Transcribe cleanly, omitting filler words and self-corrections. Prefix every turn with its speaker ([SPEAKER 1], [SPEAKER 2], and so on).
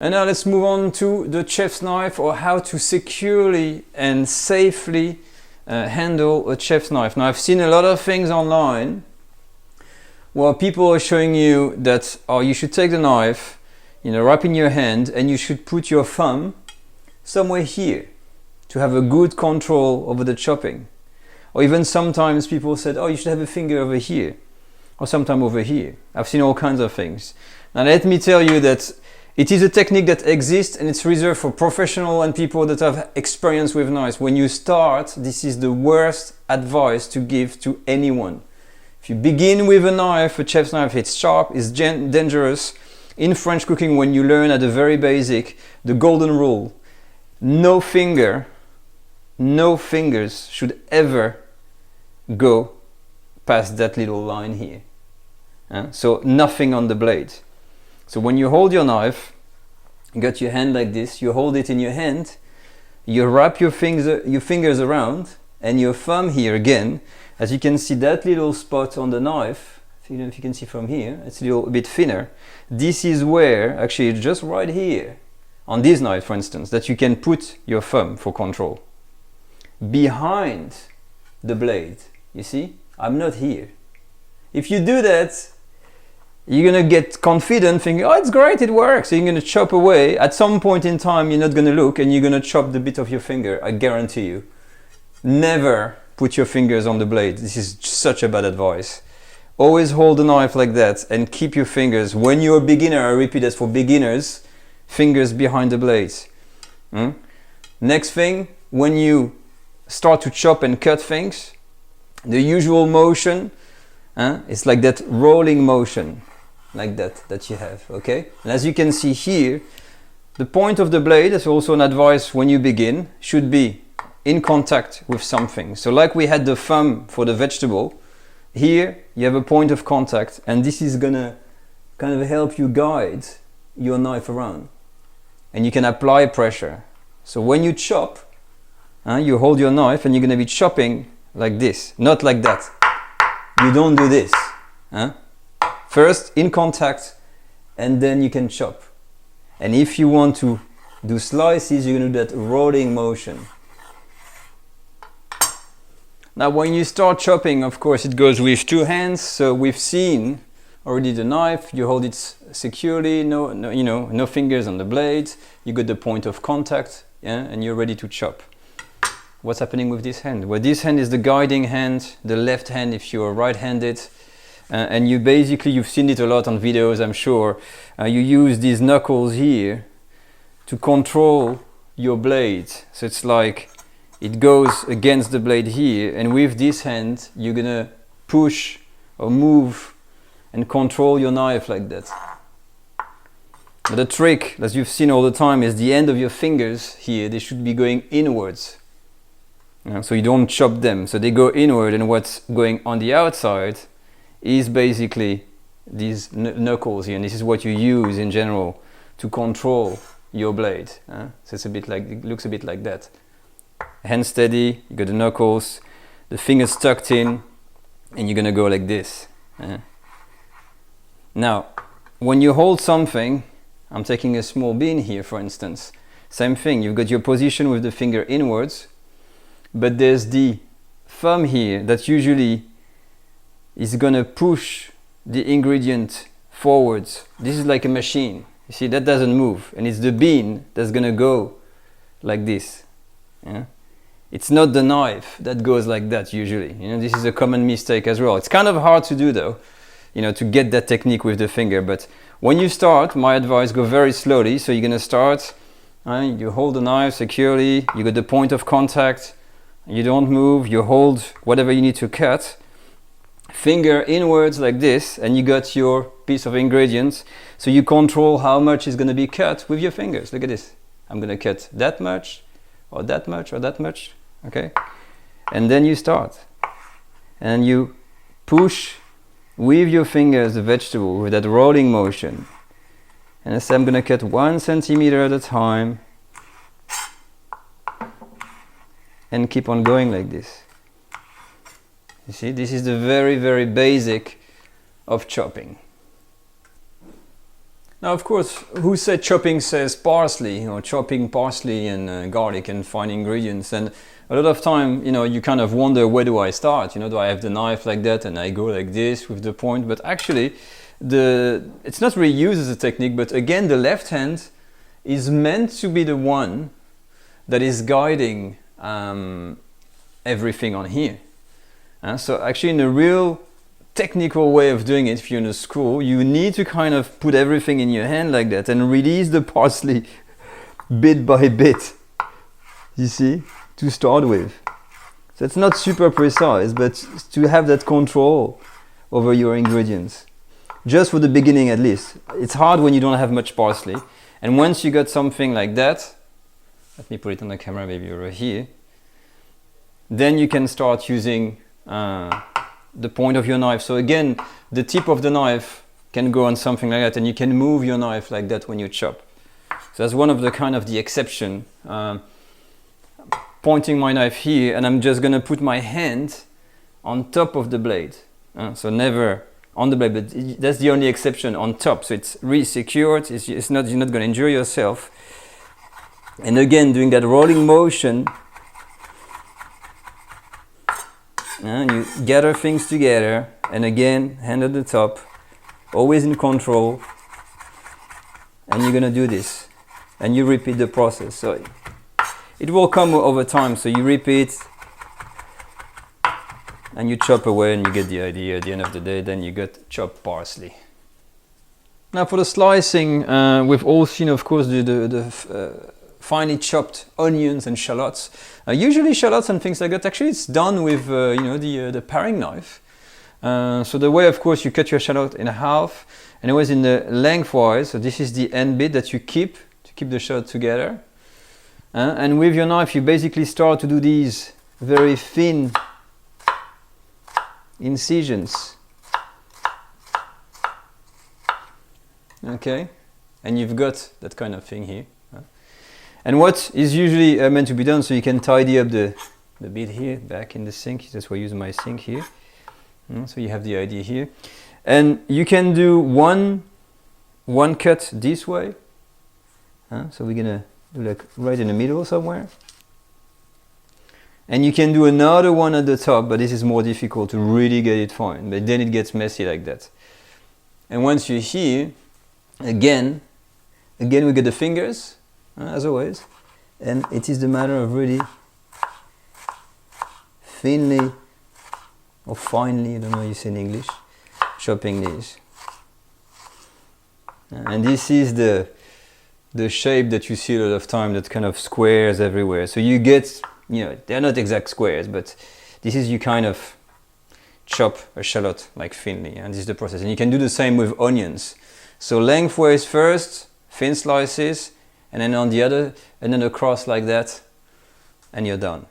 [SPEAKER 1] And now let's move on to the chef's knife, or how to securely and safely handle a chef's knife. Now, I've seen a lot of things online where people are showing you that, oh, you should take the knife, wrap in your hand, and you should put your thumb somewhere here to have a good control over the chopping. Or even sometimes people said, oh, you should have a finger over here, or sometime over here. I've seen all kinds of things. Now let me tell you that it is a technique that exists, and it's reserved for professionals and people that have experience with knives. When you start, this is the worst advice to give to anyone. If you begin with a knife, a chef's knife, it's sharp, it's dangerous. In French cooking, when you learn at the very basic, the golden rule, no fingers should ever go past that little line here. So nothing on the blade. So when you hold your knife, you got your hand like this, you hold it in your hand, you wrap your fingers around, and your thumb here again, as you can see that little spot on the knife, if you can see from here, it's a little bit thinner. This is where, actually just right here, on this knife for instance, that you can put your thumb for control. Behind the blade, you see, I'm not here. If you do that, you're gonna get confident thinking, oh, it's great, it works. So you're gonna chop away. At some point in time, you're not gonna look and you're gonna chop the bit of your finger, I guarantee you. Never put your fingers on the blade. This is such a bad advice. Always hold the knife like that and keep your fingers, when you're a beginner, I repeat, that's for beginners, fingers behind the blades. Next thing, when you start to chop and cut things, the usual motion, it's like that rolling motion, like that you have, okay? And as you can see here, the point of the blade, that's also an advice when you begin, should be in contact with something. So like we had the thumb for the vegetable, here you have a point of contact, and this is gonna kind of help you guide your knife around. And you can apply pressure. So when you chop, you hold your knife and you're gonna be chopping like this, not like that. You don't do this. First in contact, and then you can chop. And if you want to do slices, you're gonna do that rolling motion. Now when you start chopping, of course it goes with two hands. So we've seen already the knife, you hold it securely, no fingers on the blade, you got the point of contact, and you're ready to chop. What's happening with this hand? Well, this hand is the guiding hand, the left hand if you're right-handed, and you've seen it a lot on videos, I'm sure. You use these knuckles here to control your blade. So it's like it goes against the blade here, and with this hand you're gonna push or move and control your knife like that. But the trick, as you've seen all the time, is the end of your fingers here, they should be going inwards. So you don't chop them, so they go inward, and what's going on the outside is basically these knuckles here, and this is what you use in general to control your blade. So it's a bit like, it looks a bit like that. Hand steady, you got the knuckles, the fingers tucked in, and you're gonna go like this. Now, when you hold something, I'm taking a small bean here for instance, same thing, you've got your position with the finger inwards, but there's the thumb here that usually is gonna push the ingredient forwards. This is like a machine. You see, that doesn't move, and it's the bean that's gonna go like this. It's not the knife that goes like that usually. This is a common mistake as well. It's kind of hard to do though, to get that technique with the finger. But when you start, my advice, go very slowly. So you're gonna start, you hold the knife securely, you got the point of contact, you don't move, you hold whatever you need to cut, finger inwards like this, and you got your piece of ingredients. So you control how much is going to be cut with your fingers. Look at this. I'm going to cut that much, or that much, or that much, okay? And then you start. And you push with your fingers the vegetable with that rolling motion. And I say I'm going to cut 1 centimeter at a time, and keep on going like this. You see, this is the very, very basic of chopping. Now, of course, who said chopping says parsley, chopping parsley and garlic and fine ingredients. And a lot of time, you kind of wonder, where do I start? Do I have the knife like that and I go like this with the point? But actually, it's not really used as a technique, but again, the left hand is meant to be the one that is guiding everything on here. So actually, in a real technical way of doing it, if you're in a school, you need to kind of put everything in your hand like that and release the parsley bit by bit, you see, to start with. So it's not super precise, but to have that control over your ingredients, just for the beginning at least. It's hard when you don't have much parsley, and once you got something like that, let me put it on the camera maybe over here, then you can start using the point of your knife. So again, the tip of the knife can go on something like that, and you can move your knife like that when you chop. So that's one of the exception. Pointing my knife here, and I'm just gonna put my hand on top of the blade. So never on the blade, but that's the only exception, on top. So it's really secured. It's not, you're not gonna injure yourself. And again, doing that rolling motion, and you gather things together, and again, hand at the top, always in control, and you're gonna do this, and you repeat the process. So it will come over time, so you repeat, and you chop away, and you get the idea. At the end of the day, then you got chopped parsley. Now for the slicing, we've all seen, of course, the finely chopped onions and shallots. Usually shallots and things like that, actually it's done with the paring knife. So the way, of course, you cut your shallot in half, and it was in the lengthwise. So this is the end bit that you keep to keep the shallot together. And with your knife, you basically start to do these very thin incisions. Okay, and you've got that kind of thing here. And what is usually meant to be done, so you can tidy up the bit here, back in the sink. That's why I use my sink here. So you have the idea here. And you can do one cut this way. So we're gonna do like right in the middle somewhere. And you can do another one at the top, but this is more difficult to really get it fine. But then it gets messy like that. And once you're here, again we get the fingers, as always, and it is the matter of really thinly or finely, I don't know how you say in English, chopping these. And this is the shape that you see a lot of time, that kind of squares everywhere. So you get, they're not exact squares, but this is, you kind of chop a shallot like thinly, and this is the process. And you can do the same with onions. So lengthways first, thin slices, and then on the other, and then across like that, and you're done.